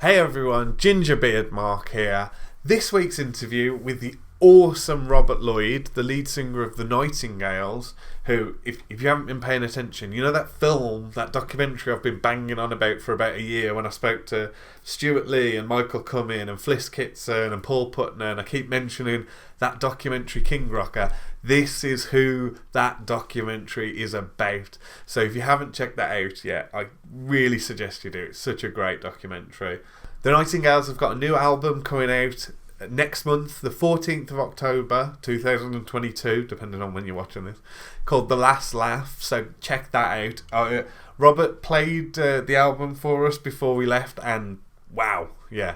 Hey everyone, GingerBeardMark here. This week's interview with the awesome Robert Lloyd, the lead singer of the Nightingales, who, if you haven't been paying attention, you know that film, that documentary I've been banging on about for about a year when I spoke to Stuart Lee and Michael Cumming and Fliss Kitson and Paul Putner, and I keep mentioning that documentary King Rocker. This is who that documentary is about. So if you haven't checked that out yet, I really suggest you do. It's such a great documentary. The Nightingales have got a new album coming out next month, the 14th of October 2022, depending on when you're watching this, called The Last Laugh. So check that out. Robert played the album for us before we left, and wow, yeah,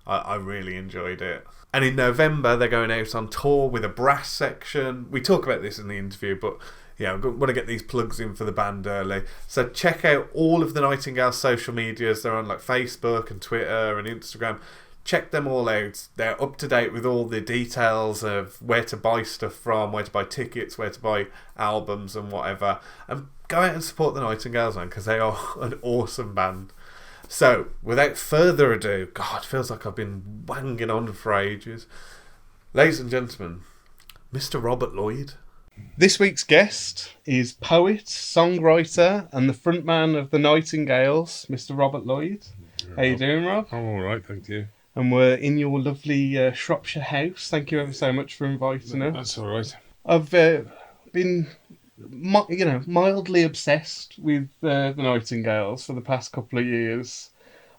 I really enjoyed it. And in November, they're going out on tour with a brass section. We talk about this in the interview, but yeah, I want to get these plugs in for the band early. So check out all of the Nightingales social medias. They're on like Facebook and Twitter and Instagram. Check them all out. They're up to date with all the details of where to buy stuff from, where to buy tickets, where to buy albums and whatever. And go out and support the Nightingales, man, because they are an awesome band. So, without further ado, God, feels like I've been wanging on for ages. Ladies and gentlemen, Mr. Robert Lloyd. This week's guest is poet, songwriter, and the frontman of the Nightingales, Mr. Robert Lloyd. How you doing, Rob? I'm all right, thank you. And we're in your lovely Shropshire house. Thank you ever so much for inviting us. That's all right. I've been, mildly obsessed with the Nightingales for the past couple of years,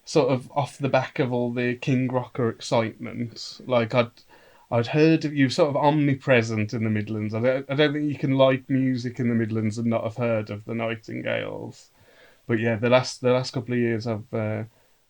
sort of off the back of all the King Rocker excitement. Like I'd heard of you, sort of omnipresent in the Midlands. I don't think you can like music in the Midlands and not have heard of the Nightingales. But yeah, the last couple of years I've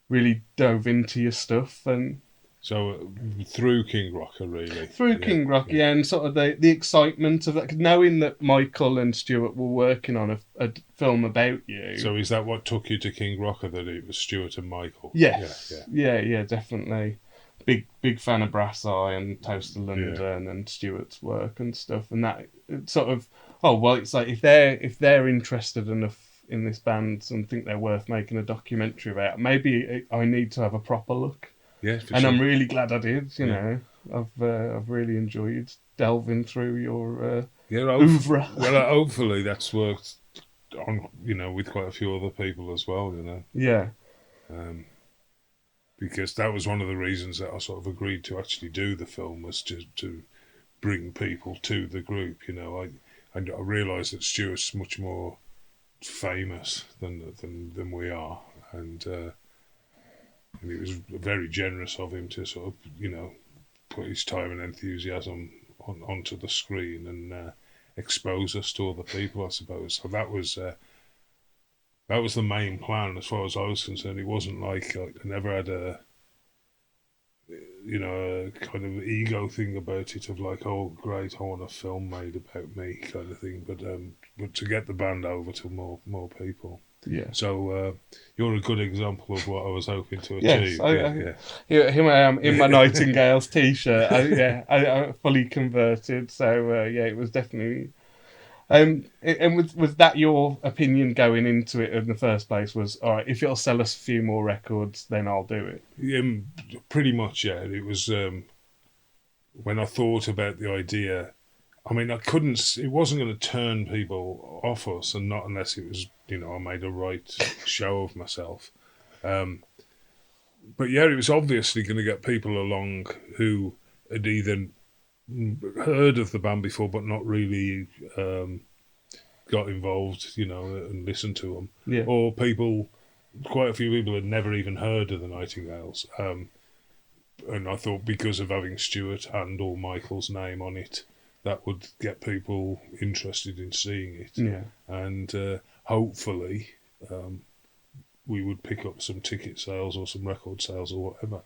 really dove into your stuff. And so through King Rocker, really. Through King Rocker, yeah, and sort of the excitement of that, knowing that Michael and Stuart were working on a film about you. So is that what took you to King Rocker, that it was Stuart and Michael? Yes. Yeah, definitely. Big fan of Brass Eye and Toast of London and Stuart's work and stuff, and that it sort of, it's like if they're interested enough in this band and think they're worth making a documentary about, maybe I need to have a proper look. Yeah, for and sure. I'm really glad I did. You know, I've really enjoyed delving through your oeuvre. Well, hopefully that's worked on, with quite a few other people as well. Yeah. Because that was one of the reasons that I sort of agreed to actually do the film, was to bring people to the group. I realised that Stuart's much more famous than we are, and it was very generous of him to sort of put his time and enthusiasm onto the screen and expose us to other people, I suppose. So that was the main plan as far as I was concerned. It wasn't like I never had a kind of ego thing about it of like, oh great, I want a film made about me kind of thing, but to get the band over to more people. Yeah. So you're a good example of what I was hoping to achieve. Yes, here I am in my Nightingales t-shirt. I fully converted. So it was definitely. And was that your opinion going into it in the first place? Was, all right, if it'll sell us a few more records, then I'll do it. Pretty much, yeah. It was when I thought about the idea. I mean, it wasn't going to turn people off us, and not unless it was, I made a right show of myself. But yeah, it was obviously going to get people along who had either heard of the band before but not really got involved, and listened to them. Yeah. Or quite a few people had never even heard of the Nightingales. And I thought because of having Stuart and or Michael's name on it, that would get people interested in seeing it. Yeah. And hopefully we would pick up some ticket sales or some record sales or whatever.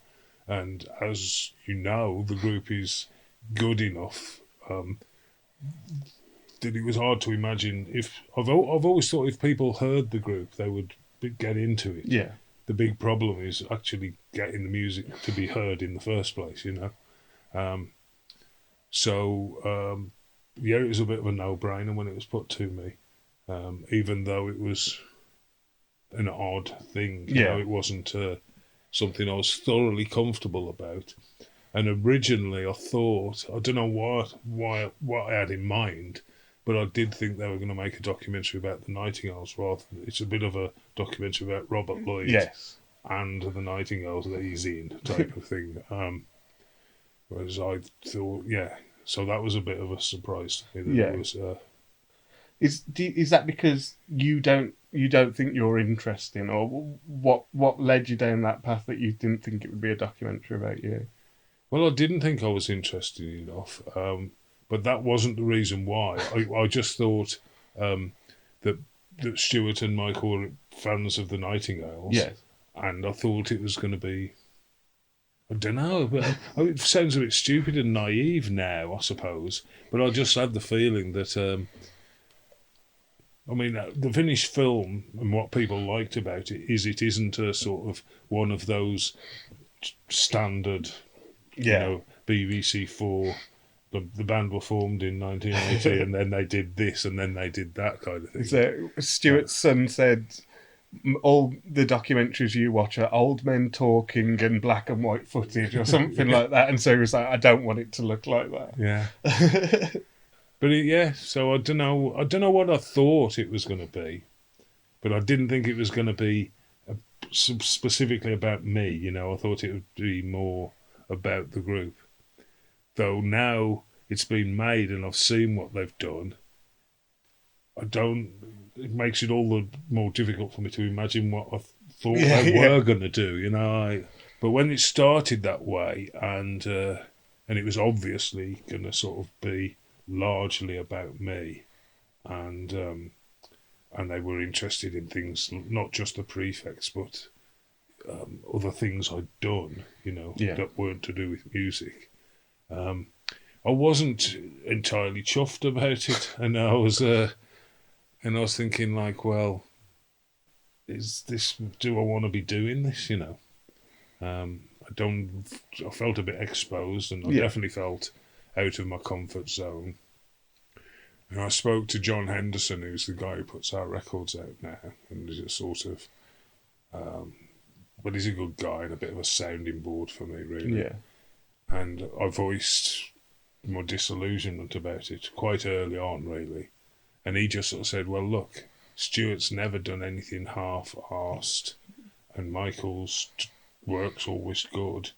And as you know, the group is good enough that it was hard to imagine if I've always thought if people heard the group they would get into it. Yeah. The big problem is actually getting the music to be heard in the first place, So it was a bit of a no-brainer when it was put to me, even though it was an odd thing. It wasn't something I was thoroughly comfortable about. And originally I thought, I don't know what I had in mind, but I did think they were going to make a documentary about the Nightingales rather than, it's a bit of a documentary about Robert Lloyd and the Nightingales that he's in, type of thing. Whereas I thought, so that was a bit of a surprise to me that it was. Is that because you don't think you're interesting, or what led you down that path that you didn't think it would be a documentary about you? Well, I didn't think I was interested enough, but that wasn't the reason why. I just thought that Stuart and Michael were fans of the Nightingales, and I thought it was going to be. I don't know, but it sounds a bit stupid and naive now, I suppose. But I just had the feeling that. The finished film and what people liked about it is it isn't a sort of one of those standard, BBC Four. The band were formed in 1980 and then they did this and then they did that kind of thing. So Stuart's son said all the documentaries you watch are old men talking and black and white footage or something like that. And so he was like, I don't want it to look like that. Yeah. But so I don't know what I thought it was going to be, but I didn't think it was going to be specifically about me. I thought it would be more about the group. Though now it's been made and I've seen what they've done, it makes it all the more difficult for me to imagine what I thought they were going to do. But when it started that way, and it was obviously going to sort of be largely about me, and they were interested in things, not just the prefects, but other things I'd done, that weren't to do with music. I wasn't entirely chuffed about it, and I was thinking like, well, do I want to be doing this? I felt a bit exposed, and I definitely felt out of my comfort zone. And I spoke to John Henderson, who's the guy who puts our records out now, and is a sort of, but he's a good guy and a bit of a sounding board for me, really. Yeah. And I voiced my disillusionment about it quite early on, really. And he just sort of said, well, look, Stuart's never done anything half-arsed, and Michael's work's always good.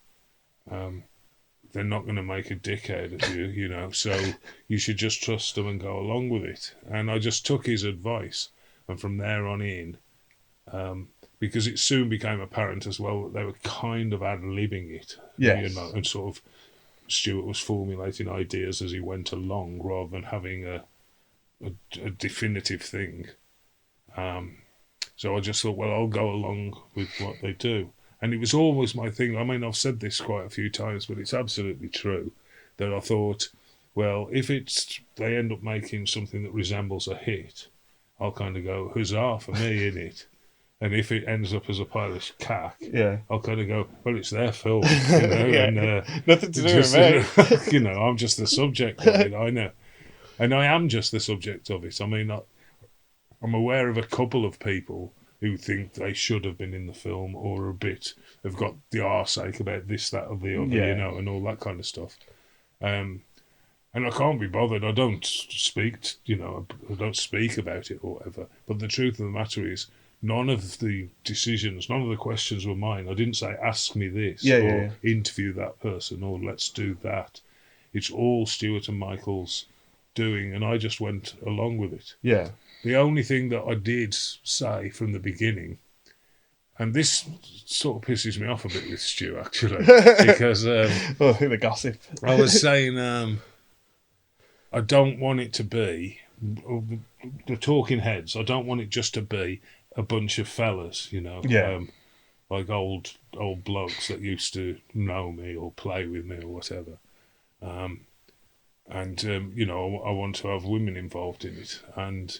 They're not going to make a dick out of you, so you should just trust them and go along with it. And I just took his advice, and from there on in, because it soon became apparent as well that they were kind of ad-libbing it, and sort of Stuart was formulating ideas as he went along rather than having a definitive thing. So I just thought, well, I'll go along with what they do. And it was always my thing. I mean, I've said this quite a few times, but it's absolutely true, that I thought, well, if they end up making something that resembles a hit, I'll kind of go, huzzah for me, innit? And if it ends up as a pile of cack, I'll kind of go, well, it's their film, and nothing to do with me. I'm just the subject of it, I know. And I am just the subject of it. I mean, I'm aware of a couple of people who think they should have been in the film, or have got the arseache about this, that, or the other, and all that kind of stuff. And I can't be bothered. I don't speak, I don't speak about it or whatever. But the truth of the matter is, none of the decisions, none of the questions were mine. I didn't say, ask me this, or interview that person, or let's do that. It's all Stuart and Michael's doing, and I just went along with it. Yeah. The only thing that I did say from the beginning, and this sort of pisses me off a bit with Stu, actually, because the gossip. I was saying I don't want it to be the talking heads. I don't want it just to be a bunch of fellas, like old blokes that used to know me or play with me or whatever. I want to have women involved in it, and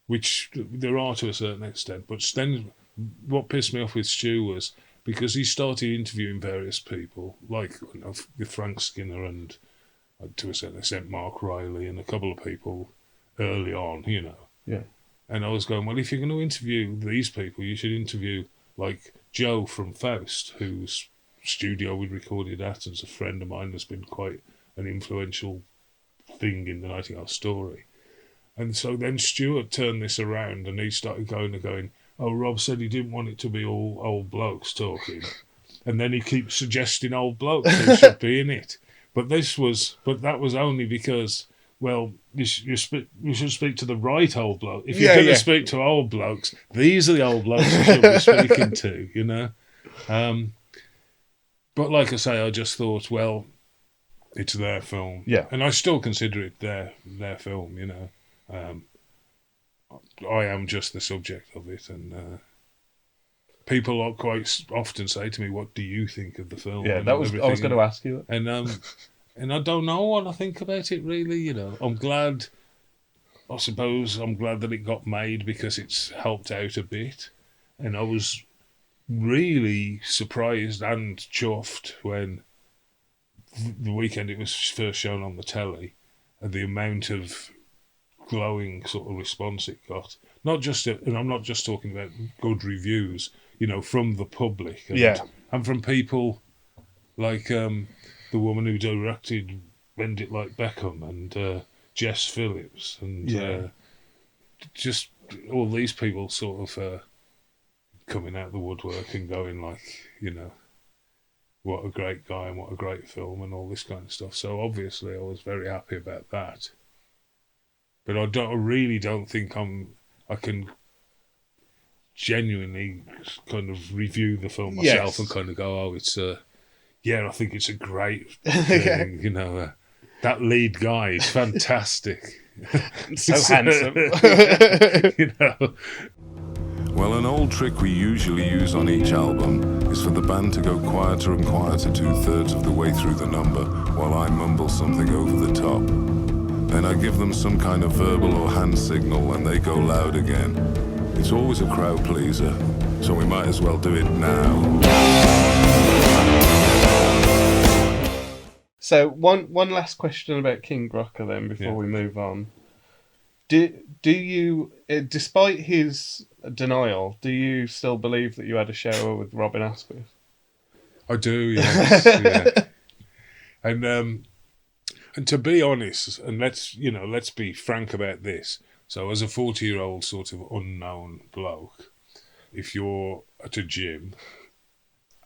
which there are to a certain extent. But then what pissed me off with Stu was because he started interviewing various people, like Frank Skinner and to a certain extent Mark Riley and a couple of people early on, Yeah. And I was going, well, if you're going to interview these people, you should interview like Joe from Faust, whose studio we recorded at as a friend of mine, has been quite an influential thing in the Nightingale story. And so then Stuart turned this around and he started going, oh, Rob said he didn't want it to be all old blokes talking. And then he keeps suggesting old blokes who should be in it. But that was only because, well, you should speak to the right old bloke. If you're going to speak to old blokes, these are the old blokes you should be speaking to, you know. But like I say, I just thought, well, it's their film. Yeah. And I still consider it their film, you know. I am just the subject of it, and people quite often say to me, "What do you think of the film?" Yeah, and I was going to ask you that. And I don't know what I think about it really. You know, I suppose I'm glad that it got made because it's helped out a bit, and I was really surprised and chuffed when the weekend it was first shown on the telly, and the amount of glowing sort of response it got. And I'm not just talking about good reviews, you know, from the public. And from people like the woman who directed Bend It Like Beckham and Jess Phillips and just all these people sort of coming out of the woodwork and going like, you know, what a great guy and what a great film and all this kind of stuff. So obviously I was very happy about that. But I really don't think I can genuinely kind of review the film myself and kind of go, oh, it's I think it's a great thing, you know. That lead guy is fantastic. So handsome. You know. Well, an old trick we usually use on each album is for the band to go quieter and quieter 2/3 of the way through the number while I mumble something over the top. Then I give them some kind of verbal or hand signal and they go loud again. It's always a crowd pleaser, so we might as well do it now. So one last question about King Brocker then before we move on. Do you, despite his denial, do you still believe that you had a shower with Robin Asquith? I do, yes. Yeah. And to be honest, and let's be frank about this. So as a 40-year-old sort of unknown bloke, if you're at a gym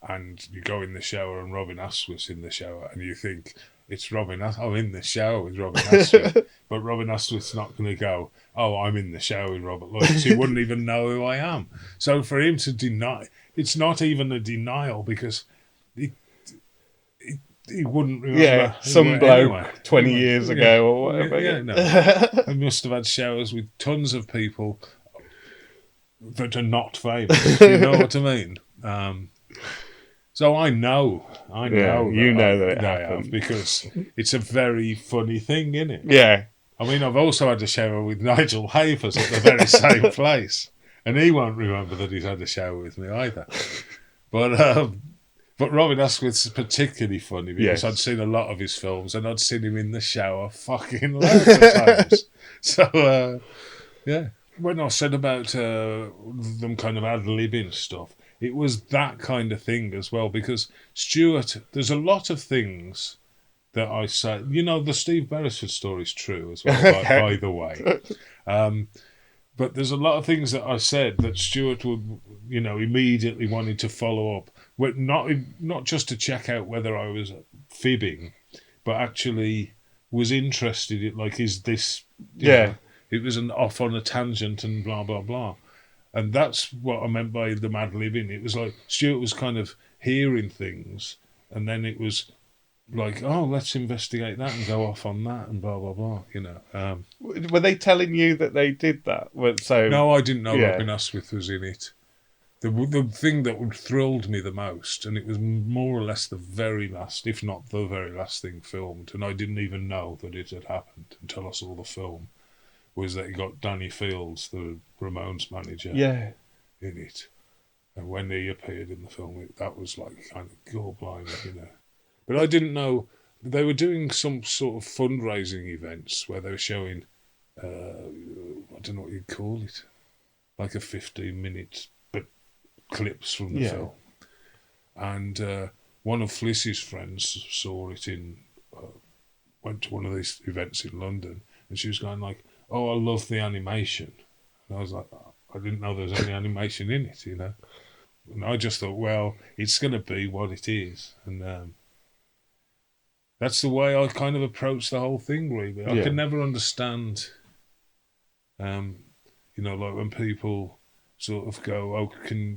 and you go in the shower and Robin Asquith's in the shower and you think, it's I'm in the shower with Robin Asquith, but Robin Asquith's not going to go, oh, I'm in the shower with Robert Lloyd, because he wouldn't even know who I am. So for him to deny, it's not even a denial because he wouldn't remember. Yeah, some bloke anyway. 20 years ago or whatever. Yeah, no. I must have had showers with tons of people that are not famous. You know what I mean? So I know. You know that it happened. Because it's a very funny thing, isn't it? Yeah. I mean, I've also had a shower with Nigel Havers at the very same place. And he won't remember that he's had a shower with me either. But Robin Asquith's particularly funny because I'd seen a lot of his films and I'd seen him in the shower fucking loads of times. So, when I said about them kind of ad-libbing stuff, it was that kind of thing as well because Stuart, there's a lot of things that I say, you know, the Steve Beresford story is true as well, by the way. But there's a lot of things that I said that Stuart would, you know, immediately wanted to follow up. Not just to check out whether I was fibbing, but actually was interested in, like, is this... You know, it was off on a tangent and blah, blah, blah. And that's what I meant by the mad-libbing. It was like Stuart was kind of hearing things, and then it was like, oh, let's investigate that and go off on that and blah, blah, blah, you know. Were they telling you that they did that? No, I didn't know Robin Asquith was in it. The thing that thrilled me the most, and it was more or less the very last, if not the very last thing filmed, and I didn't even know that it had happened until I saw the film, was that he got Danny Fields, the Ramones manager, in it. And when he appeared in the film, that was like kind of gore-blinding, you know. But I didn't know they were doing some sort of fundraising events where they were showing, I don't know what you'd call it, like a 15-minute clips from the film. And one of Fliss's friends saw it went to one of these events in London, and she was going like, "Oh, I love the animation." And I was like, I didn't know there was any animation in it, you know. And I just thought, well, it's going to be what it is. And that's the way I kind of approached the whole thing, really. I could never understand, you know, like when people sort of go, "Oh,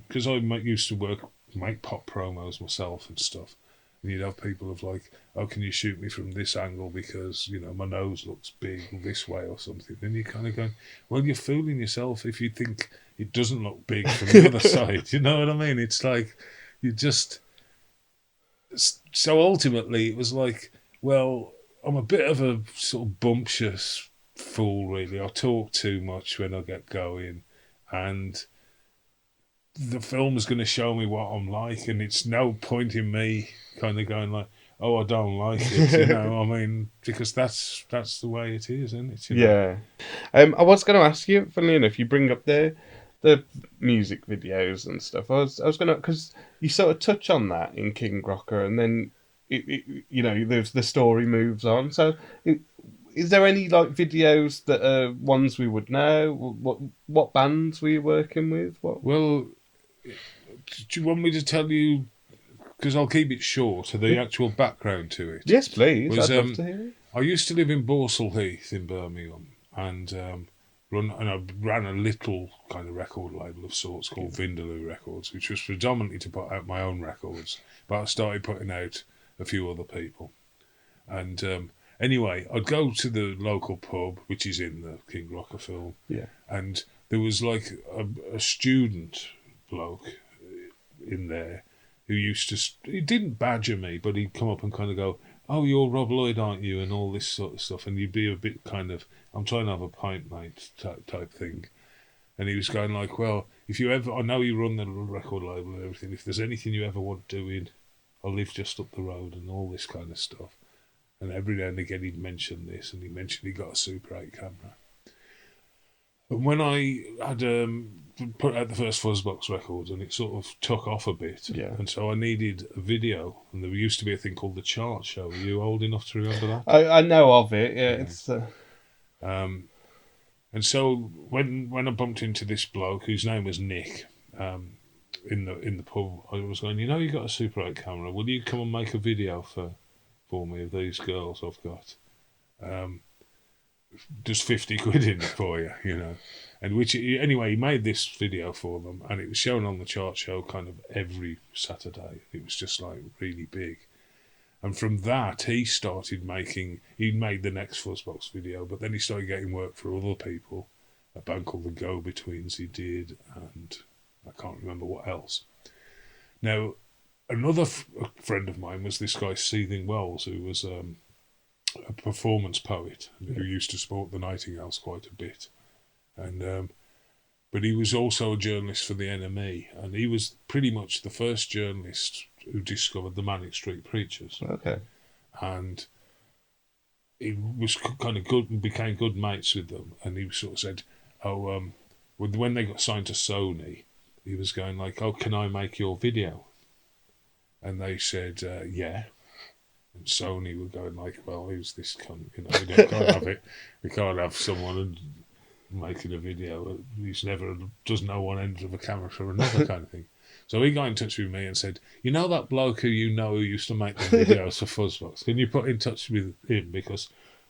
because I used to make pop promos myself and stuff. And you'd have people of like, "Oh, can you shoot me from this angle because, you know, my nose looks big this way or something?" And you're kind of going, well, you're fooling yourself if you think it doesn't look big from the other side. You know what I mean? It's like, you just... So ultimately, it was like, well, I'm a bit of a sort of bumptious fool, really. I talk too much when I get going. And the film is going to show me what I'm like, and it's no point in me kind of going like, "Oh, I don't like it," you know. I mean, because that's the way it is, isn't it? You know? Yeah. I was going to ask you, funnily enough, you bring up the music videos and stuff. I was going to, because you sort of touch on that in King Rocker, and then you know, the story moves on. So, is there any like videos that are ones we would know? What bands were you working with? Well, do you want me to tell you? Because I'll keep it short. The actual background to it. Yes, please. I'd love to hear it. I used to live in Borsall Heath in Birmingham, and I ran a little kind of record label of sorts called Vindaloo Records, which was predominantly to put out my own records, but I started putting out a few other people. And anyway, I'd go to the local pub, which is in the King Rocker film, and there was like a student bloke in there who used to... He didn't badger me, but he'd come up and kind of go, "Oh, you're Rob Lloyd, aren't you?" and all this sort of stuff. And you'd be a bit kind of, "I'm trying to have a pint, mate," type thing. And he was going like, "Well, if you ever... I know you run the record label and everything. If there's anything you ever want doing, I live just up the road," and all this kind of stuff. And every now and again he'd mention this, and he mentioned he got a Super 8 camera. And when I had put out the first Fuzzbox record, and it sort of took off a bit, and so I needed a video, and there used to be a thing called the Chart Show. Are you old enough to remember that? I know of it. Yeah, it's. And so when I bumped into this bloke whose name was Nick, in the pub, I was going, "You know, you got a Super 8 camera. Will you come and make a video for me of these girls I've got? Just 50 quid in it for you, you know." And anyway, he made this video for them, and it was shown on the Chart Show kind of every Saturday. It was just like really big. And from that, he made the next Fuzzbox video, but then he started getting work for other people. A band called the Go-Betweens he did, and I can't remember what else. Now, another friend of mine was this guy, Seething Wells, who was a performance poet who used to support the Nightingales quite a bit. And but he was also a journalist for the NME, and he was pretty much the first journalist who discovered the Manic Street Preachers. Okay. And he was kind of good and became good mates with them, and he sort of said, when they got signed to Sony, he was going like, "Oh, can I make your video?" And they said, "Yeah." And Sony were going like, "Well, who's this cunt? You know, we can't have it. We can't have someone making a video who's never does no one end of a camera for another," kind of thing. So he got in touch with me and said, "You know that bloke who used to make the videos for Fuzzbox? Can you put in touch with him, because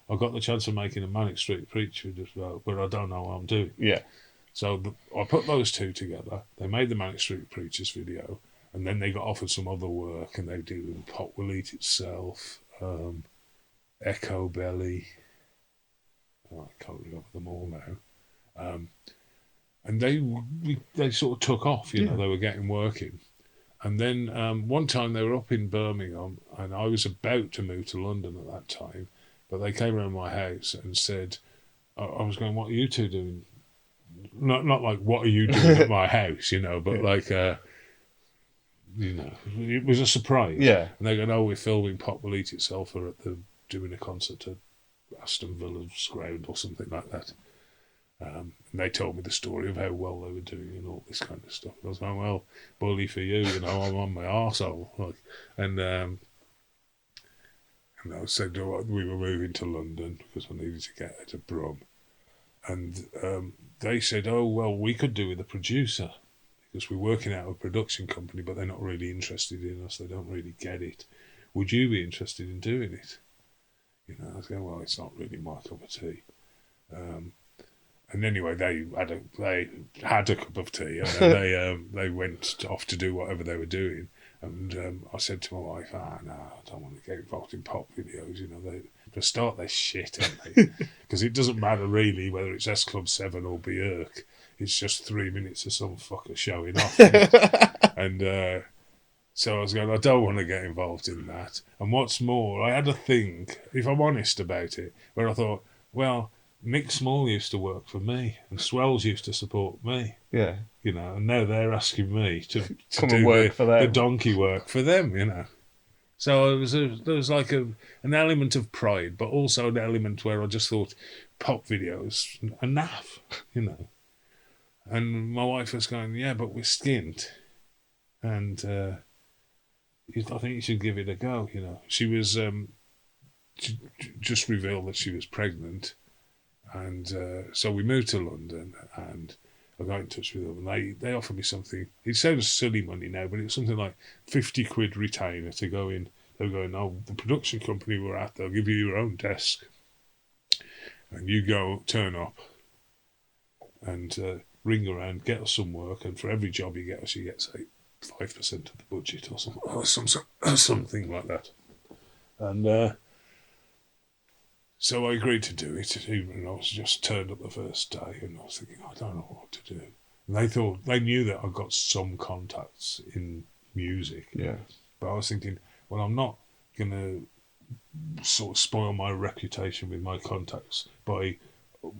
I got the chance of making a Manic Street Preacher as well, but I don't know what I'm doing." Yeah. So I put those two together. They made the Manic Street Preachers video, and then they got offered some other work, and they do Pot Will Eat Itself, Echo Belly. I can't remember them all now. And they sort of took off, you know, they were getting work in. And then one time they were up in Birmingham, and I was about to move to London at that time, but they came around my house and said, I was going, "What are you two doing?" Not like, "What are you doing at my house?" You know, but like, you know, it was a surprise. Yeah. And they go, "Oh, we're filming Pot Will Eat Itself," or doing a concert at Aston Villa's ground or something like that. And they told me the story of how well they were doing and all this kind of stuff. I was like, well, bully for you, you know, I'm on my arsehole. Like, and I said we were moving to London because I needed to get her to Brum. And they said, oh, well, we could do with a producer because we're working out of a production company, but they're not really interested in us. They don't really get it. Would you be interested in doing it? You know, I was going, well, it's not really my cup of tea. And anyway, they had a cup of tea, and then they went off to do whatever they were doing. And I said to my wife, no, I don't want to get involved in pop videos. You know, they start their shit, aren't they? Because it doesn't matter really whether it's S Club 7 or Björk. It's just 3 minutes of some fucker showing off. And so I was going, I don't want to get involved in that. And what's more, I had a thing, if I'm honest about it, where I thought, well, Nick Small used to work for me, and Swells used to support me. Yeah. You know, and now they're asking me to come do and work for them. The donkey work for them, you know. So there was like an element of pride, but also an element where I just thought pop videos are naff, you know. And my wife was going, yeah, but we're skint. And I think you should give it a go, you know. She was she just revealed that she was pregnant. And so we moved to London, and I got in touch with them, and they offered me something. It sounds silly money now, but it was something like 50 quid retainer to go in. They were going, oh, the production company we're at, they'll give you your own desk. And you go, turn up, and ring around, get us some work, and for every job you get us, you get, say, 5% of the budget or something like that. And so I agreed to do it, even though I was just turned up the first day, and I was thinking, I don't know what to do. And they knew that I got some contacts in music. Yeah. But I was thinking, well, I'm not going to sort of spoil my reputation with my contacts by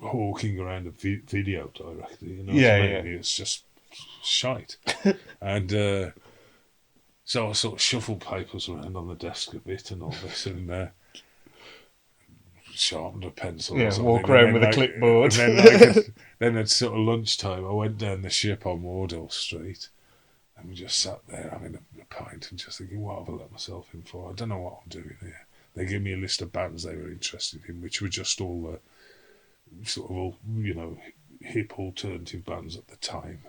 hawking around a video director. You know what I mean? Yeah. It's just shite. And so I sort of shuffled papers around on the desk a bit and all this, and sharpened a pencil. Yeah, or something. walk around with a clipboard. Then at sort of lunchtime, I went down the Ship on Wardell Street, and we just sat there having a pint and just thinking, what have I let myself in for? I don't know what I'm doing here. They gave me a list of bands they were interested in, which were just all the sort of all, you know, hip alternative bands at the time.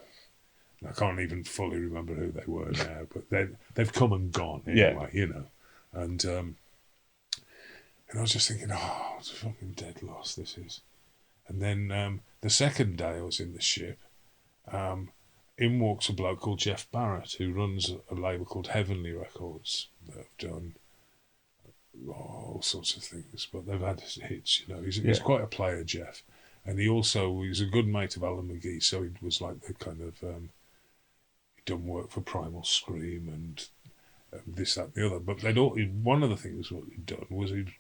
I can't even fully remember who they were now, but they've come and gone anyway, you know. And I was just thinking, oh, it's a fucking dead loss, this is. And then the second day I was in the Ship, in walks a bloke called Jeff Barrett, who runs a label called Heavenly Records that have done all sorts of things, but they've had hits, you know. He's quite a player, Jeff. And he's a good mate of Alan McGee, so he was like the kind of, he'd done work for Primal Scream and this, that, and the other. But one of the things what he'd done was he'd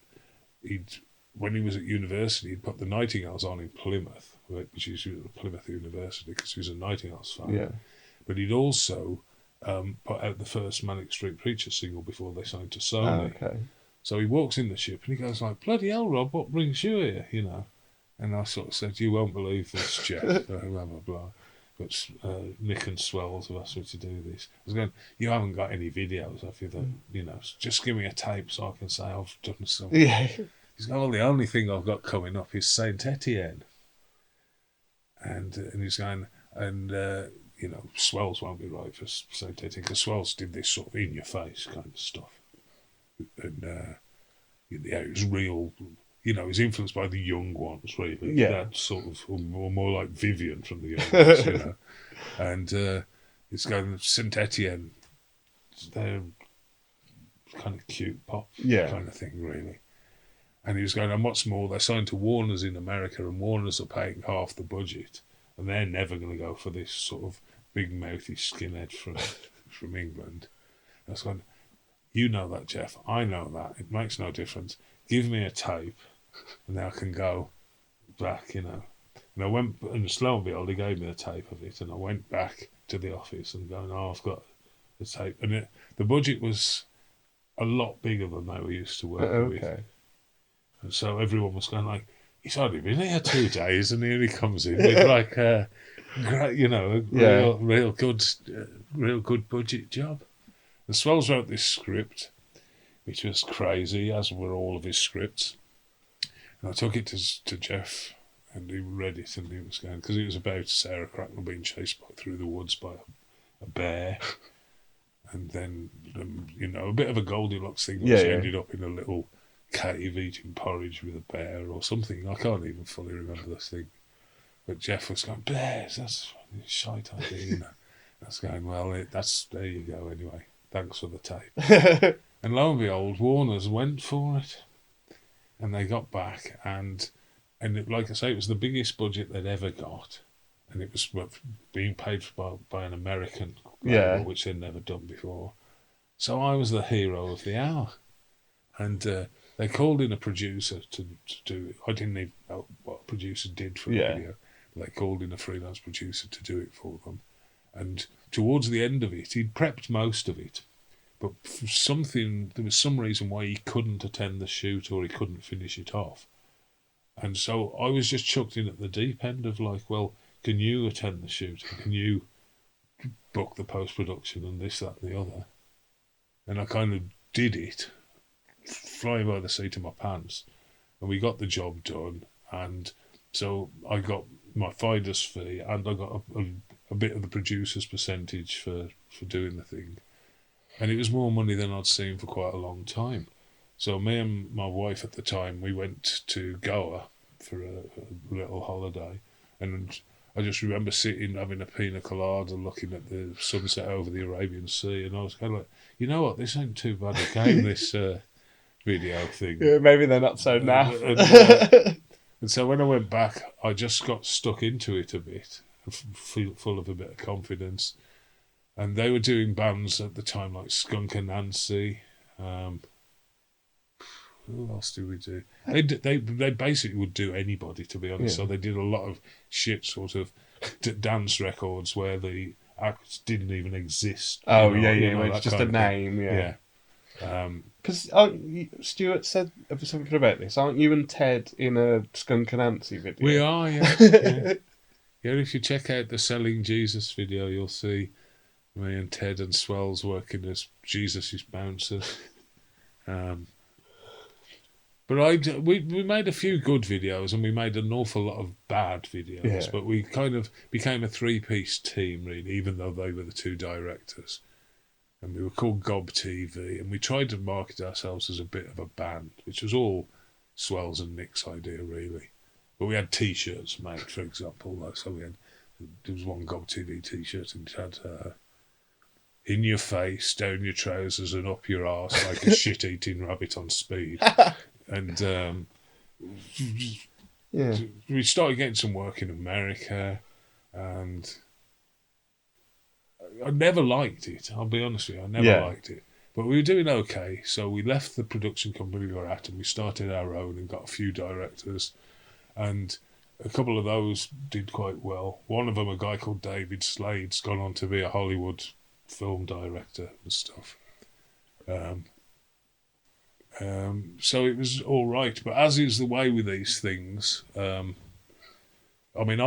when he was at university, he'd put the Nightingales on in Plymouth, which is Plymouth University, because he was a Nightingales fan. Yeah. But he'd also put out the first Manic Street Preacher single before they signed to Sony. Oh, okay. So he walks in the Ship and he goes like, bloody hell, Rob, what brings you here, you know? And I sort of said, you won't believe this, Jeff, blah, blah, blah. But Nick and Swells have asked me to do this. I was going, you haven't got any videos, have you? That, you know, just give me a tape so I can say I've done something. Yeah. He's going, well, the only thing I've got coming up is Saint Etienne. And he's going, and, you know, Swells won't be right for Saint Etienne, because Swells did this sort of in-your-face kind of stuff. And, yeah, it was real, you know, it was influenced by the young ones, really. Yeah. That sort of, or more like Vivian from the young ones, you know. And it's going, Saint Etienne, they're kind of cute pop kind of thing, really. And he was going, and what's more, they're signed to Warner's in America, and Warner's are paying half the budget, and they're never going to go for this sort of big-mouthy skinhead from England. And I was going, you know that, Jeff. I know that. It makes no difference. Give me a tape, and then I can go back, you know. And I went, and slow and behold, he gave me a tape of it, and I went back to the office and going, oh, I've got the tape. And the budget was a lot bigger than they were used to working with. And so everyone was going like, he's only been here 2 days, and here he comes in with like a real good budget job. And Swells wrote this script, which was crazy, as were all of his scripts. And I took it to Jeff, and he read it, and he was going, because it was about Sarah Cracknell being chased through the woods by a bear. And then, a bit of a Goldilocks thing where she ended up in a little cave eating porridge with a bear or something. I can't even fully remember this thing. But Jeff was going, bears, that's a shite idea. That's going, well, there you go anyway. Thanks for the tape. And lo and behold, Warner's went for it. And they got back, and like I say, it was the biggest budget they'd ever got. And it was being paid for by an American label, which they'd never done before. So I was the hero of the hour. And they called in a producer to do it. I didn't even know what a producer did for a video. They called in a freelance producer to do it for them. And towards the end of it, he'd prepped most of it. But there was some reason why he couldn't attend the shoot or he couldn't finish it off. And so I was just chucked in at the deep end of like, well, can you attend the shoot? Can you book the post-production and this, that and the other? And I kind of did it, flying by the seat of my pants. And we got the job done. And so I got my finder's fee and I got a bit of the producer's percentage for doing the thing. And it was more money than I'd seen for quite a long time. So me and my wife at the time, we went to Goa for a little holiday. And I just remember sitting, having a pina colada, looking at the sunset over the Arabian Sea. And I was kind of like, you know what, this ain't too bad a game, this video thing. Yeah, maybe they're not so naff. And so when I went back, I just got stuck into it a bit, full of a bit of confidence. And they were doing bands at the time like Skunk and Nancy. Who else do we do? They basically would do anybody, to be honest. Yeah. So they did a lot of shit sort of dance records where the acts didn't even exist. Oh, it's just a name, Because Stuart said something about this. Aren't you and Ted in a Skunk and Nancy video? We are, yeah. If you check out the Selling Jesus video, you'll see me and Ted and Swells working as Jesus' bouncers. But we made a few good videos and we made an awful lot of bad videos. But we kind of became a 3-piece team, really, even though they were the 2 directors. And we were called Gob TV, and we tried to market ourselves as a bit of a band, which was all Swells and Nick's idea, really. But we had T-shirts made, for example. So there was one Gob TV T-shirt, and it had in your face, down your trousers, and up your arse like a shit-eating rabbit on speed. And we started getting some work in America, and I never liked it. I'll be honest with you, I never liked it. But we were doing okay, so we left the production company we were at, and we started our own and got a few directors, and a couple of those did quite well. One of them, a guy called David Slade's gone on to be a Hollywood film director and stuff. So it was all right, but as is the way with these things, I mean,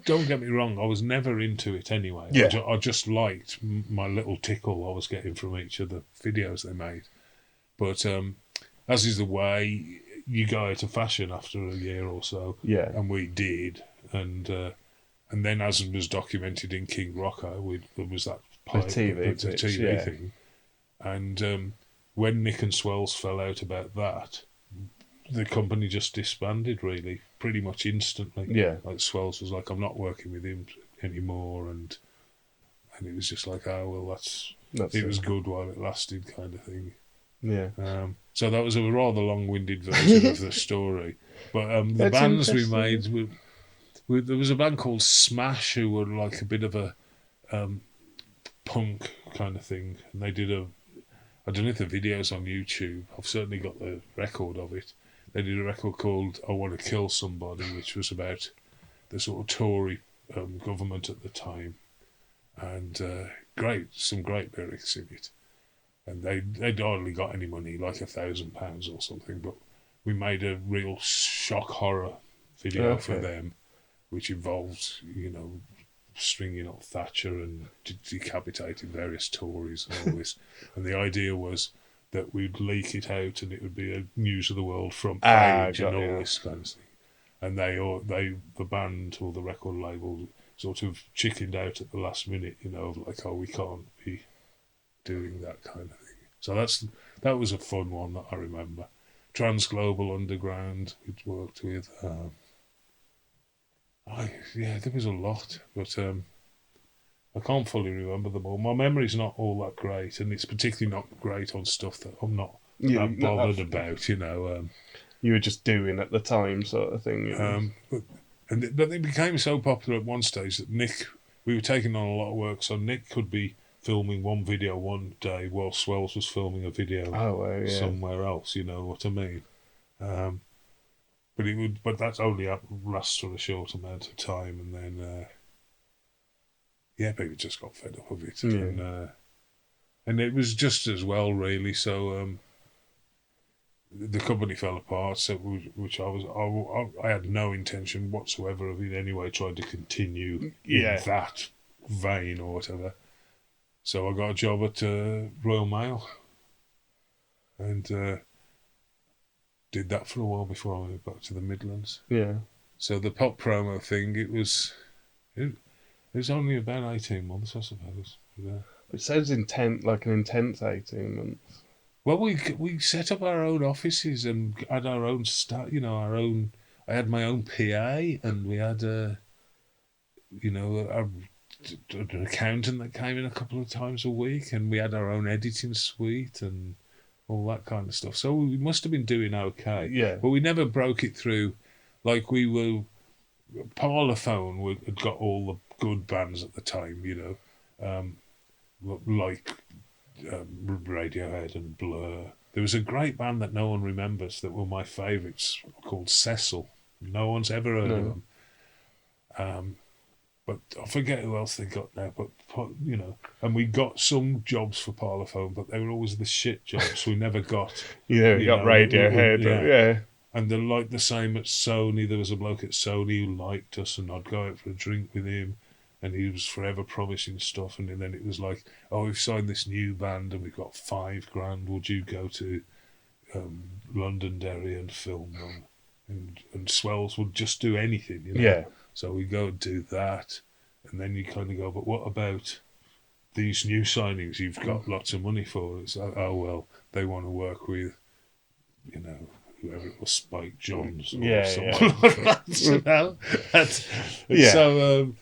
don't get me wrong, I was never into it anyway. I just liked my little tickle I was getting from each of the videos they made. But as is the way, you go out of fashion after a year or so. Yeah. And we did. And then, as was documented in King Rocker, there was that TV thing. And when Nick and Swells fell out about that, the company just disbanded, really, pretty much instantly. Yeah. Like Swells was like, I'm not working with him anymore, and it was just like, oh, well, it was good while it lasted, kind of thing. Yeah. So that was a rather long-winded version of the story. But the bands we made, there was a band called Smash who were like a bit of a punk kind of thing, and they did I don't know if the video's on YouTube. I've certainly got the record of it. They did a record called I Want to Kill Somebody, which was about the sort of Tory government at the time. And some great lyrics in it. And they'd hardly got any money, like £1,000 or something, but we made a real shock horror video for them, which involves, you know, stringing up Thatcher and decapitating various Tories and all this. And the idea was that we'd leak it out and it would be a news of the world front page and all this kind of thing. And the band or the record label sort of chickened out at the last minute, you know, like, oh, we can't be doing that kind of thing. So that was a fun one that I remember. Transglobal Underground, we'd worked with. There was a lot, but I can't fully remember them all. My memory's not all that great, and it's particularly not great on stuff that I'm not that bothered about, you know. You were just doing at the time, sort of thing. You know? But they became so popular at one stage that we were taking on a lot of work, so Nick could be filming one video one day while Swells was filming a video somewhere else, you know what I mean? But that's only lasts for a short amount of time, and then people just got fed up of it, and it was just as well, really. So the company fell apart, so which I had no intention whatsoever of in any way trying to continue in that vein or whatever. So I got a job at Royal Mail, and did that for a while before I moved back to the Midlands. Yeah. So the pop promo thing, it was only about 18 months, I suppose. Yeah. It sounds like an intense 18 months. Well, we set up our own offices and had our own staff, you know, our own. I had my own PA, and we had an accountant that came in a couple of times a week, and we had our own editing suite and all that kind of stuff. So we must have been doing okay. Yeah. But we never broke it through. Like we were, Parlophone had got all the good bands at the time, you know, like Radiohead and Blur. There was a great band that no one remembers that were my favourites called Cecil. No one's ever heard of them. But I forget who else they got now. But you know, and we got some jobs for Parlophone, but they were always the shit jobs. We never got. We got Radiohead. And they're like the same at Sony. There was a bloke at Sony who liked us, and I'd go out for a drink with him, and he was forever promising stuff. And then it was like, oh, we've signed this new band, and we've got $5,000. Would you go to Londonderry and film them? And Swells would just do anything, you know. Yeah. So we go and do that, and then you kind of go, but what about these new signings you've got lots of money for? It's like, oh, well, they want to work with, you know, whoever it was, Spike Jonze or someone like that, you know? So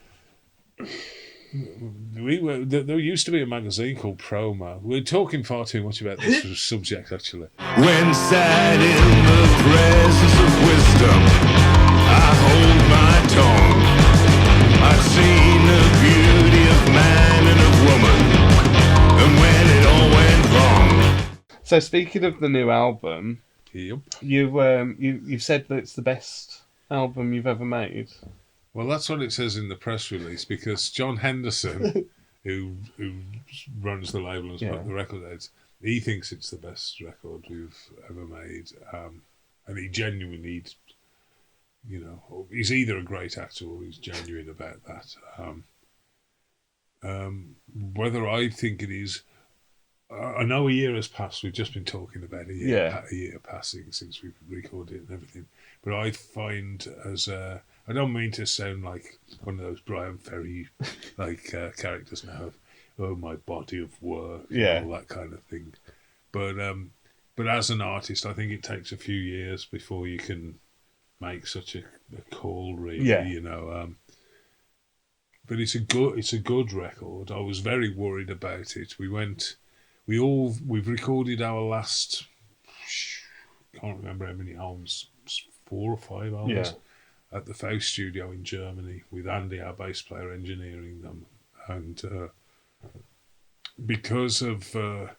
there used to be a magazine called Promo. We're talking far too much about this subject, actually. When sat in the presence of wisdom, I hold my tongue. I've seen the beauty of man and of woman, and when it all went wrong. So speaking of the new album, Yep. You've said that it's the best album you've ever made. Well, that's what it says in the press release, because John Henderson, who runs the label and has put the record out, he thinks it's the best record we've ever made, and he genuinely, you know, he's either a great actor or he's genuine about that. Whether I think it is, I know a year has passed. We've just been talking about a year passing since we've recorded it and everything. But I find I don't mean to sound like one of those Brian Ferry characters now. Oh, my body of work, all that kind of thing. But as an artist, I think it takes a few years before you can make such a call, really. You know. But it's a good record. I was very worried about it. We've recorded our last, can't remember how many albums, 4 or 5 albums, at the Faust studio in Germany with Andy, our bass player, engineering them. And because of, there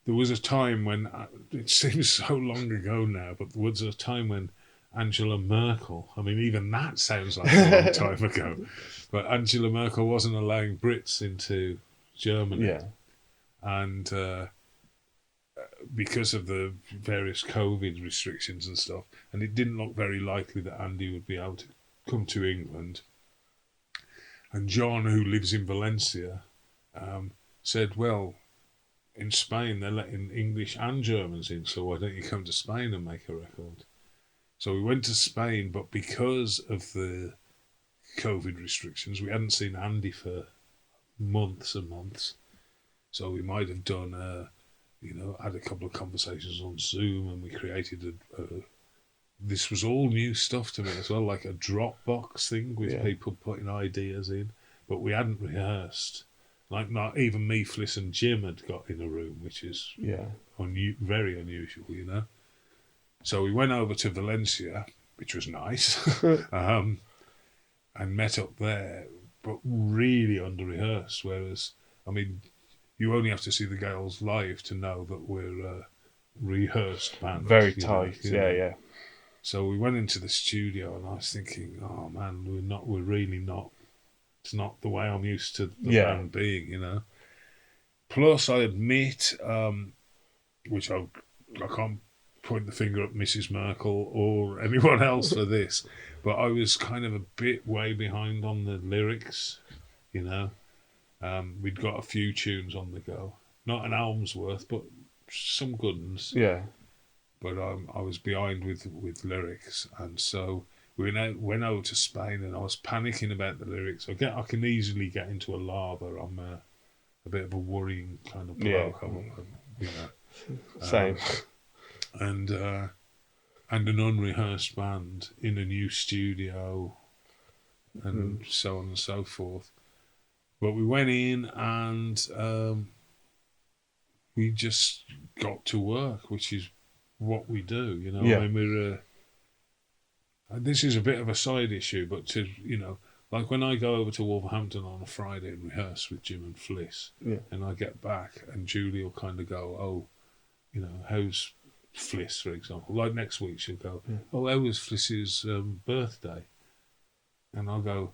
was a time when, it seems so long ago now, but there was a time when Angela Merkel, I mean, even that sounds like a long time ago, but Angela Merkel wasn't allowing Brits into Germany. Yeah. And because of the various COVID restrictions and stuff, and it didn't look very likely that Andy would be able to come to England. And John, who lives in Valencia, said, well, in Spain they're letting English and Germans in, so why don't you come to Spain and make a record? So we went to Spain, but because of the COVID restrictions, we hadn't seen Andy for months and months. So we might have done, had a couple of conversations on Zoom, and we created this was all new stuff to me as well, like a Dropbox thing with people putting ideas in, but we hadn't rehearsed. Like, not even me, Fliss and Jim had got in a room, which is very unusual, you know. So we went over to Valencia, which was nice, and met up there, but really under-rehearsed, whereas, I mean, you only have to see the Gales live to know that we're a rehearsed band. Very tight, yeah. So we went into the studio, and I was thinking, oh man, we're really not. It's not the way I'm used to the band being, you know. Plus, I admit, which I can't point the finger at Mrs. Merkel or anyone else for this, but I was kind of a bit way behind on the lyrics, you know. We'd got a few tunes on the go, not an album's worth, but some good ones. Yeah. But I was behind with lyrics, and so we went over to Spain, and I was panicking about the lyrics. I can easily get into a lava. I'm a bit of a worrying kind of bloke, you know. Same. And an unrehearsed band in a new studio, and so on and so forth. But we went in, and we just got to work, which is what we do, you know. I mean, this is a bit of a side issue, but like when I go over to Wolverhampton on a Friday and rehearse with Jim and Fliss, and I get back, and Julie will kind of go, oh, you know, how's Fliss, for example? Like next week she'll go, oh, how was Fliss's birthday? And I'll go,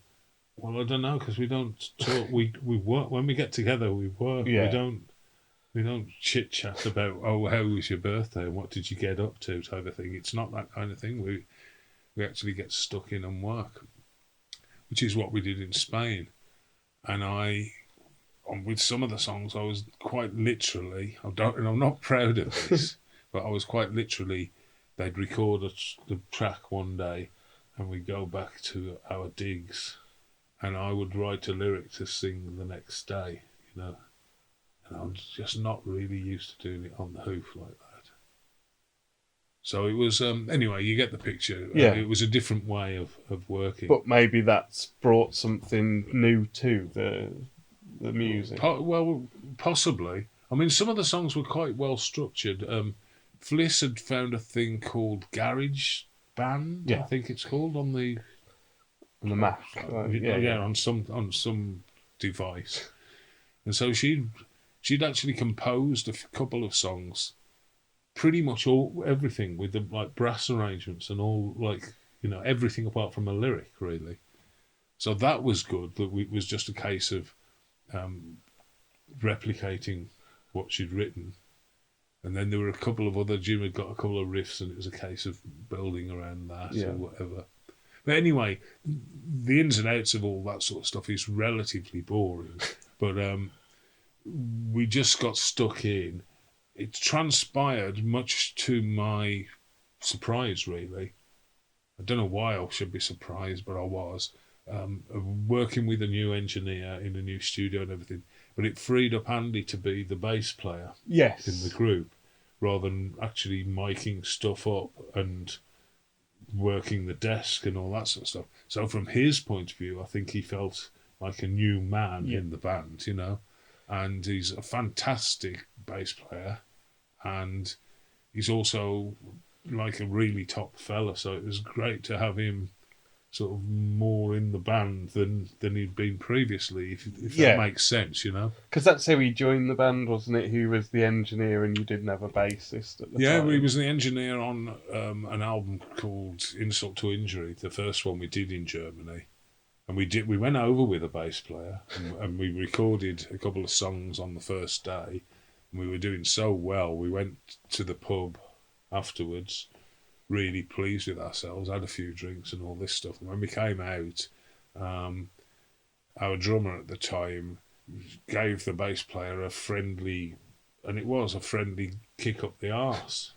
well, I don't know, because we don't talk. We work when we get together. We work. We don't chit chat about, oh, how was your birthday and what did you get up to, type of thing. It's not that kind of thing. We actually get stuck in and work, which is what we did in Spain. And with some of the songs, I was quite literally, and I'm not proud of this, but I was quite literally, they'd record the track one day, and we'd go back to our digs, and I would write a lyric to sing the next day, you know. And I'm just not really used to doing it on the hoof like that. So it was, anyway, you get the picture. Yeah. It was a different way of working. But maybe that's brought something new to the music. Well, possibly. I mean, some of the songs were quite well structured. Fliss had found a thing called Garage Band, I think it's called, on the Mac. On some device. And so she'd actually composed a couple of songs, pretty much everything with the like brass arrangements and all, like, you know, everything apart from a lyric, really. So that was good. That it was just a case of replicating what she'd written, and then there were a couple of other. Jim had got a couple of riffs, and it was a case of building around that or whatever. But anyway, the ins and outs of all that sort of stuff is relatively boring. But we just got stuck in. It transpired, much to my surprise, really. I don't know why I should be surprised, but I was. Working with a new engineer in a new studio and everything. But it freed up Andy to be the bass player in the group, rather than actually miking stuff up and working the desk and all that sort of stuff. So from his point of view, I think he felt like a new man in the band, you know. And he's a fantastic bass player, and he's also like a really top fella. So it was great to have him sort of more in the band than he'd been previously, if that makes sense, you know. Because that's how he joined the band, wasn't it? He was the engineer, and you didn't have a bassist at the time. Yeah, he was the engineer on an album called Insult to Injury, the first one we did in Germany. And we went over with a bass player, and we recorded a couple of songs on the first day, We were doing so well. We went to the pub afterwards, really pleased with ourselves, had a few drinks and all this stuff. And when we came out, our drummer at the time gave the bass player a friendly, and it was a friendly kick up the arse.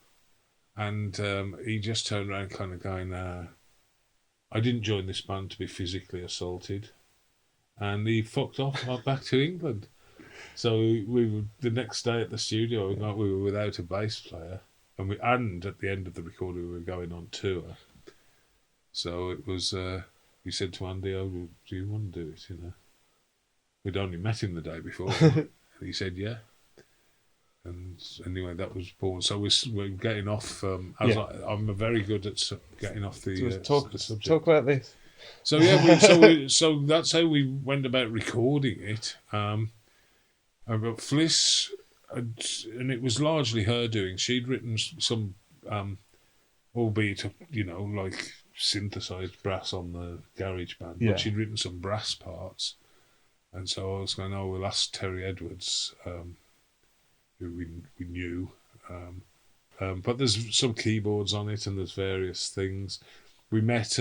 And he just turned around kind of going, I didn't join this band to be physically assaulted. And he fucked off back to England. So we were, the next day at the studio, we were without a bass player. And at the end of the recording, we were going on tour. So it was, we said to Andy, do you want to do it, We'd only met him the day before. And he said, yeah. And anyway, that was born. So we're getting off. I'm very good at getting off the subject. Talk about this. So yeah, so that's how we went about recording it. But Fliss, and it was largely her doing. She'd written some, albeit like synthesized brass on the garage band, but she'd written some brass parts. And so I was going, we'll ask Terry Edwards, who we knew. But there's some keyboards on it and there's various things. We met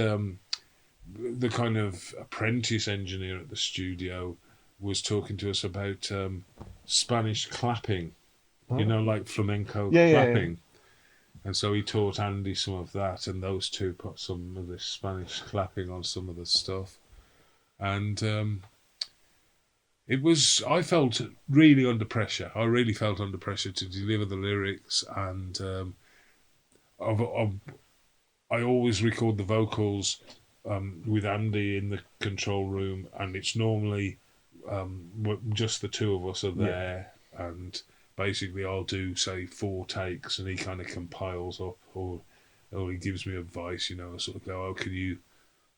the kind of apprentice engineer at the studio was talking to us about Spanish clapping, like flamenco clapping. Yeah. And so he taught Andy some of that, and those two put some of this Spanish clapping on some of the stuff. And I felt really under pressure. I really felt under pressure to deliver the lyrics, and I always record the vocals with Andy in the control room, and it's normally just the two of us are there, and basically I'll do, say, 4 takes, and he kind of compiles up, or he gives me advice, sort of go, can you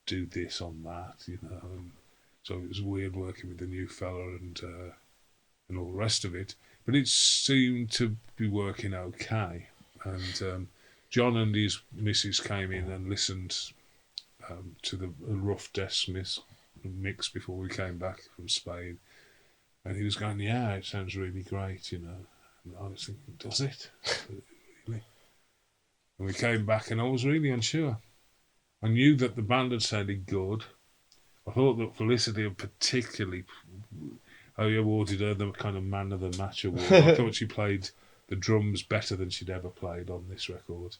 do this on that, and so it was weird working with the new fella and all the rest of it. But it seemed to be working okay. And John and his missus came in and listened to the rough desk mix before we came back from Spain. And he was going, yeah, it sounds really great, And I was thinking, does it? Really? And we came back and I was really unsure. I knew that the band had sounded good. I thought that Felicity had particularly... I awarded her the kind of man of the match award. I thought she played the drums better than she'd ever played on this record.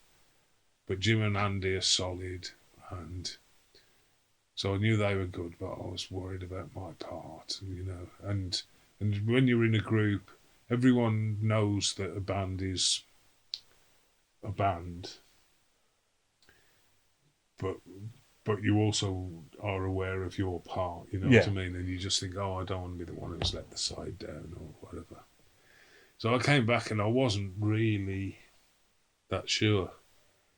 But Jim and Andy are solid, and so I knew they were good, but I was worried about my part, And when you're in a group, everyone knows that a band is a band, but you also are aware of your part, what I mean? And you just think, I don't want to be the one who's let the side down or whatever. So I came back and I wasn't really that sure.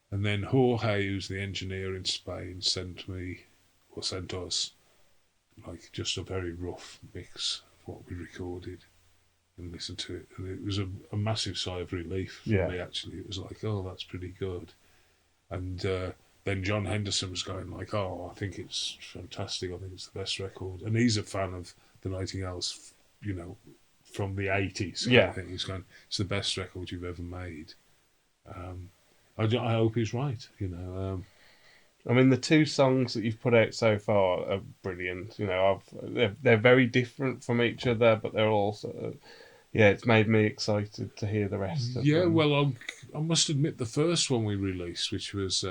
And then Jorge, who's the engineer in Spain, sent us like just a very rough mix of what we recorded and listened to it. And it was a massive sigh of relief for me, actually. It was like, that's pretty good. And then John Henderson was going like, I think it's fantastic. I think it's the best record. And he's a fan of the Nightingales, from the 80s. I think he's going, it's the best record you've ever made. I hope he's right, I mean, the 2 songs that you've put out so far are brilliant. They're very different from each other, but they're also... it's made me excited to hear the rest of them. Well, I must admit the first one we released, which was...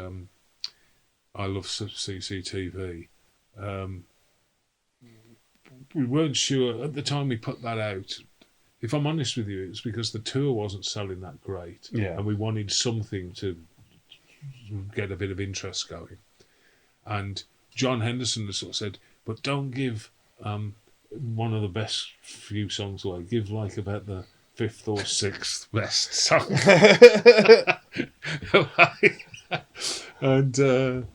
I Love CCTV. We weren't sure at the time we put that out. If I'm honest with you, it's because the tour wasn't selling that great, and we wanted something to get a bit of interest going. And John Henderson sort of said, "But don't give one of the best few songs away. Give like about the 5th or 6th best song." And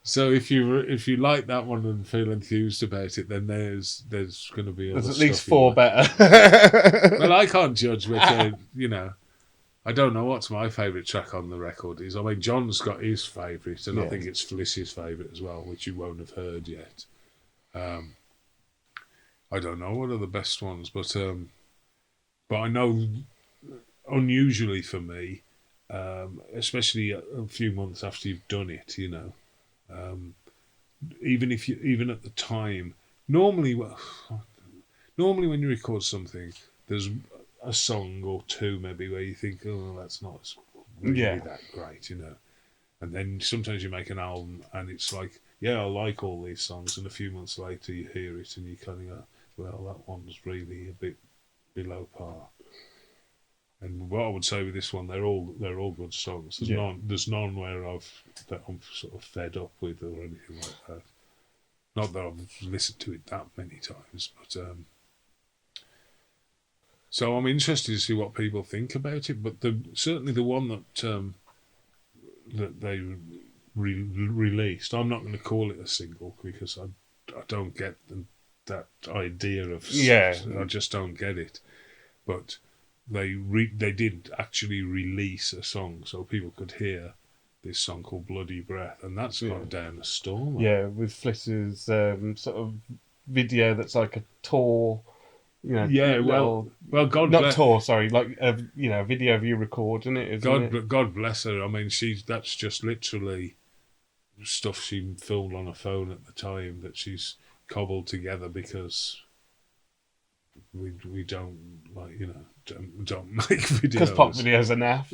so if you like that one and feel enthused about it, then there's going to be there's at least 4 better. Well, I can't judge which I don't know what's my favourite track on the record is. I mean, John's got his favourite, and I think it's Felicia's favourite as well, which you won't have heard yet. I don't know what are the best ones, but I know unusually for me, especially a few months after you've done it, you know. Even at the time, normally when you record something, there's a song or two maybe where you think, oh, that's not really that great, you know. And then sometimes you make an album and it's like, yeah, I like all these songs, and a few months later you hear it and you kind of go, well, that one's really a bit below par. And what I would say with this one, they're all good songs. There's none where I'm sort of fed up with or anything like that. Not that I've listened to it that many times, but so I'm interested to see what people think about it. But certainly the one that they released, I'm not going to call it a single because I don't get that idea of I just don't get it. But they did actually release a song so people could hear this song called Bloody Breath, and that's gone down a storm. Yeah, with Fliss's sort of video that's like a tour, you know. Yeah, well, God not bless, tour, sorry, like a video of you recording it, isn't it? God bless her. I mean, that's just literally stuff she filmed on her phone at the time that she's cobbled together because we don't like, you know, don't make videos because pop videos are naff.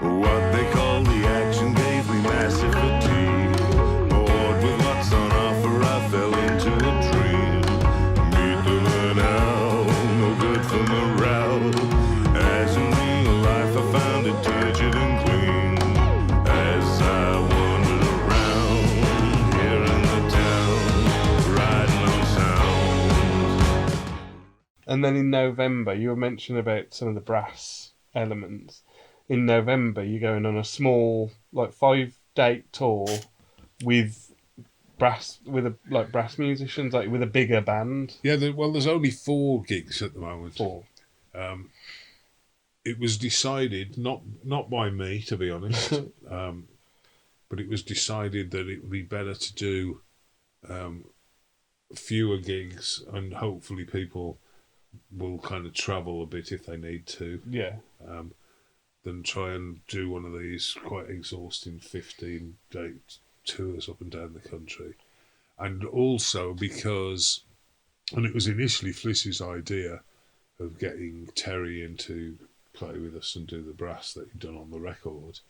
What they call the action gave me massive fatigue. Bored with what's on offer, I fell into a dream. Meet the man out, no good for morale. As in real life, I found it turgid and clean. As I wandered around here in the town, riding on sounds. And then in November, you were mentioning about some of the brass elements. In November, you're going on a small, like 5-date tour with brass musicians, like with a bigger band. Yeah, there's only 4 gigs at the moment. 4. It was decided, not by me, to be honest, but it was decided that it would be better to do fewer gigs, and hopefully people will kind of travel a bit if they need to. Yeah. Than try and do one of these quite exhausting 15-day tours up and down the country. And also because, and it was initially Fliss's idea of getting Terry in to play with us and do the brass that he'd done on the record.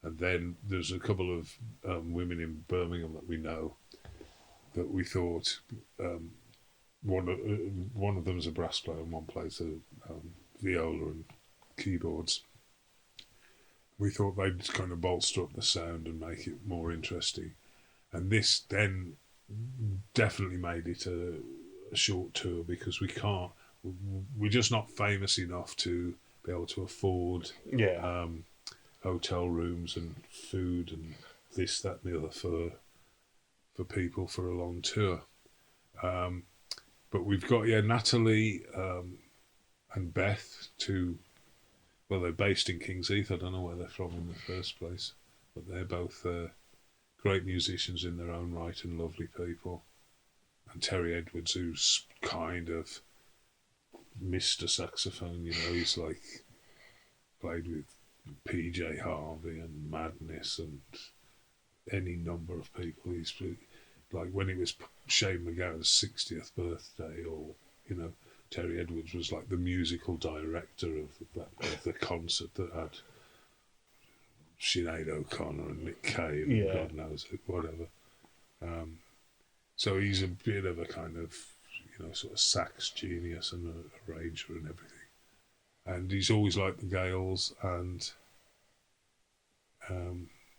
And then there's a couple of women in Birmingham that we know that we thought one of them's a brass player and one plays the viola and keyboards. We thought they'd kind of bolster up the sound and make it more interesting. And this then definitely made it a short tour because we're just not famous enough to be able to afford hotel rooms and food and this, that and the other for people for a long tour. But we've got, Natalie and Beth, well, they're based in King's Heath. I don't know where they're from in the first place, but they're both great musicians in their own right and lovely people. And Terry Edwards, who's kind of Mr. Saxophone, you know, he's like played with PJ Harvey and Madness and any number of people. He's like when it was Shane McGowan's 60th birthday, or, you know, Terry Edwards was like the musical director of the concert that had Sinead O'Connor and Nick Cave and God knows whatever. So he's a bit of a kind of, you know, sort of sax genius and an arranger and everything. And he's always liked the Gales, and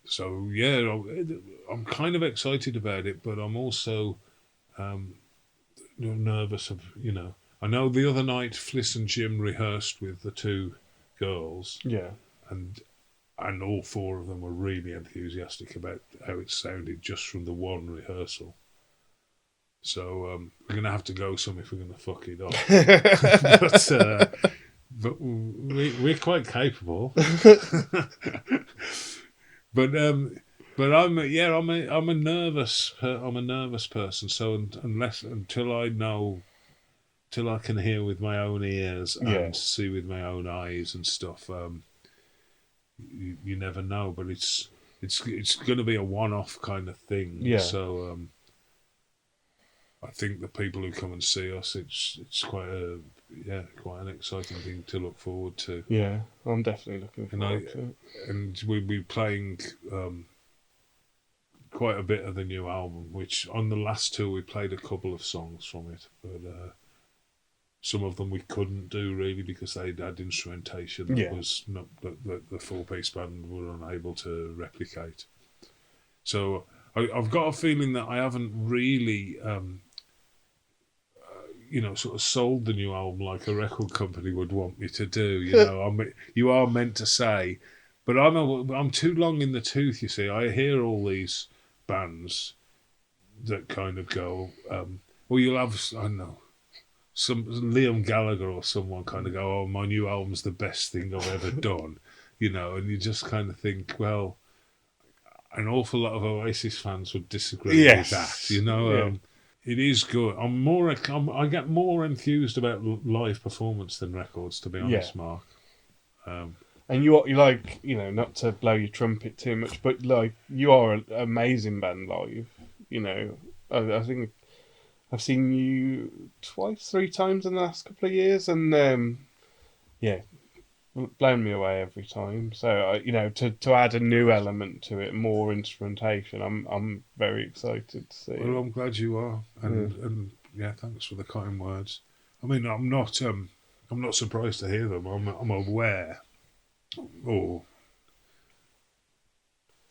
so yeah, I'm kind of excited about it, but I'm also nervous of, you know. I know the other night Fliss and Jim rehearsed with the 2 girls. Yeah. And all 4 of them were really enthusiastic about how it sounded just from the one rehearsal. So we're going to have to go some if we're going to fuck it up. but we're quite capable. But But I'm a nervous person. So until I can hear with my own ears and see with my own eyes and stuff, you never know. But it's going to be a one-off kind of thing. Yeah. So I think the people who come and see us, it's quite an exciting thing to look forward to. Yeah, I'm definitely looking forward to it. And we'll be playing quite a bit of the new album, which on the last tour we played a couple of songs from it, but some of them we couldn't do really because they'd had instrumentation that was not that the full-piece band were unable to replicate. So I've got a feeling that I haven't really sort of sold the new album like a record company would want me to do. You are meant to say, but I'm too long in the tooth. You see, I hear all these bands that kind of go, well, you'll have, I don't know, some Liam Gallagher or someone kind of go, oh, my new album's the best thing I've ever done, and you just kind of think, well, an awful lot of Oasis fans would disagree with that, It is good. I get more enthused about live performance than records, to be honest, Mark. And you like, not to blow your trumpet too much, but like you are an amazing band live. I think I've seen you 3 times in the last couple of years, and blown me away every time. So to add a new element to it, more instrumentation, I'm very excited to see. Well, I'm glad you are, and thanks for the kind words. I mean, I'm not surprised to hear them. I'm aware, or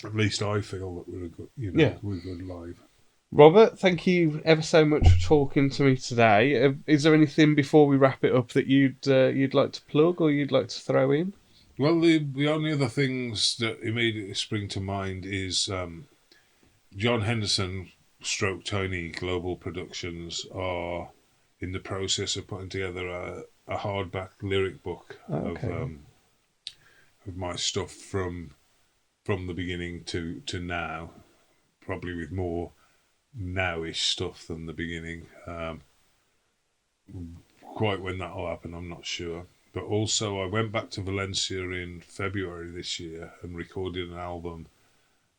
at least I feel that we're we're good live. Robert, thank you ever so much for talking to me today. Is there anything before we wrap it up that you'd like to plug or you'd like to throw in? Well, the only other things that immediately spring to mind is John Henderson / Tony Global Productions are in the process of putting together a hardback lyric book of my stuff from the beginning to now, probably with more nowish stuff than the beginning. Quite when that'll happen, I'm not sure. But also, I went back to Valencia in February this year and recorded an album,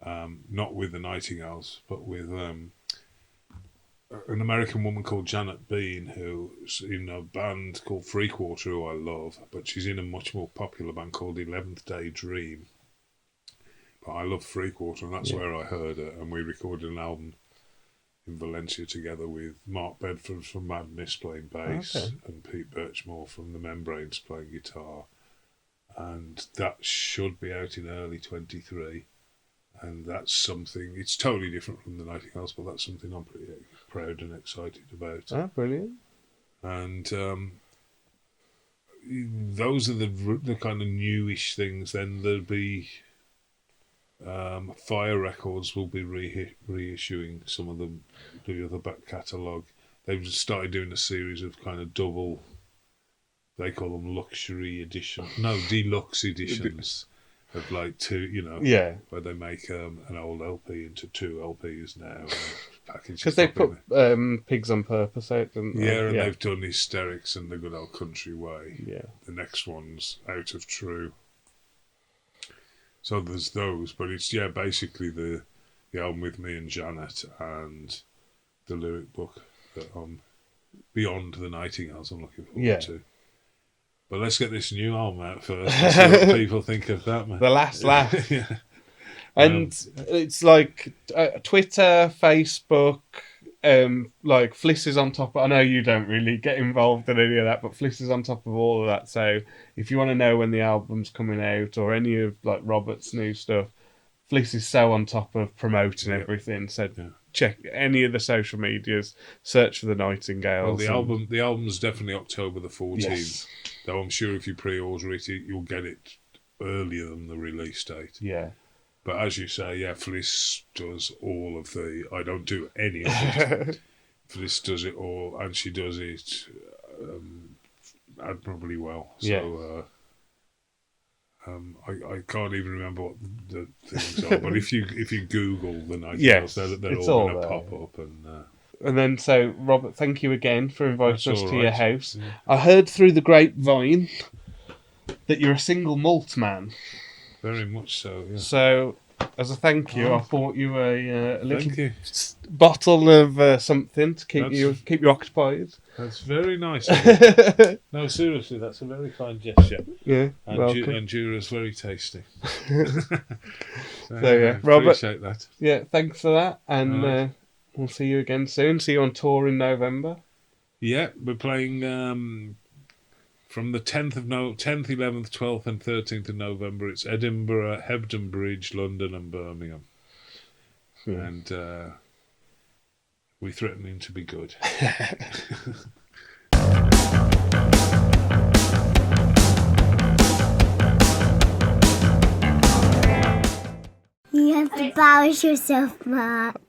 not with the Nightingales, but with an American woman called Janet Bean, who's in a band called Freakwater, who I love, but she's in a much more popular band called 11th Day Dream. But I love Freakwater, and that's where I heard her, and we recorded an album in Valencia together with Mark Bedford from Madness playing bass and Pete Birchmore from The Membranes playing guitar. And that should be out in early 23. And that's something, it's totally different from the Nightingales, but that's something I'm pretty proud and excited about. Oh, brilliant. And those are the kind of newish things. Then there'll be Fire Records will be reissuing some of the other back catalogue. They've just started doing a series of kind of double, they call them luxury edition, deluxe editions of like two, where they make an old LP into 2 LPs now. Because they put Pigs on Purpose out, didn't they? Yeah, and they've done Hysterics and The Good Old Country Way. Yeah. The next one's Out of True. So there's those, but it's basically the album with me and Janet and the lyric book that beyond the Nightingales I'm looking forward to. But let's get this new album out first and see what people think of that, man. The last laugh. Yeah. And it's like Twitter, Facebook, like Fliss is on top of, I know you don't really get involved in any of that, but Fliss is on top of all of that. So if you want to know when the album's coming out or any of like Robert's new stuff, Fliss is so on top of promoting everything. So check any of the social medias, search for the Nightingales. Well, the album's definitely October the 14th. Yes. Though I'm sure if you pre-order it, you'll get it earlier than the release date. Yeah. But as you say, Fliss does all of I don't do any of it. Fliss does it all, and she does it admirably well. So, I can't even remember what the things are, but if you Google the Nightingales, Yes, they're it's all all going to there. pop up. And then, so, Robert, thank you again for inviting That's us all to your right. house. Yeah. I heard through the grapevine that you're a single malt man. Very much so, yeah. So, as a thank you, I bought you a little Thank you. bottle of something to keep you occupied. That's very nice of you. No, seriously, that's a very kind gesture. Yeah, And welcome. and Jura's very tasty. So, yeah, Robert. Appreciate that. Yeah, thanks for that, and Right. we'll see you again soon. See you on tour in November. Yeah, we're playing from the 10th, 11th, 12th and 13th of November. It's Edinburgh, Hebden Bridge, London and Birmingham. Yeah. And we're threatening to be good. You have to embarrass yourself, Mark.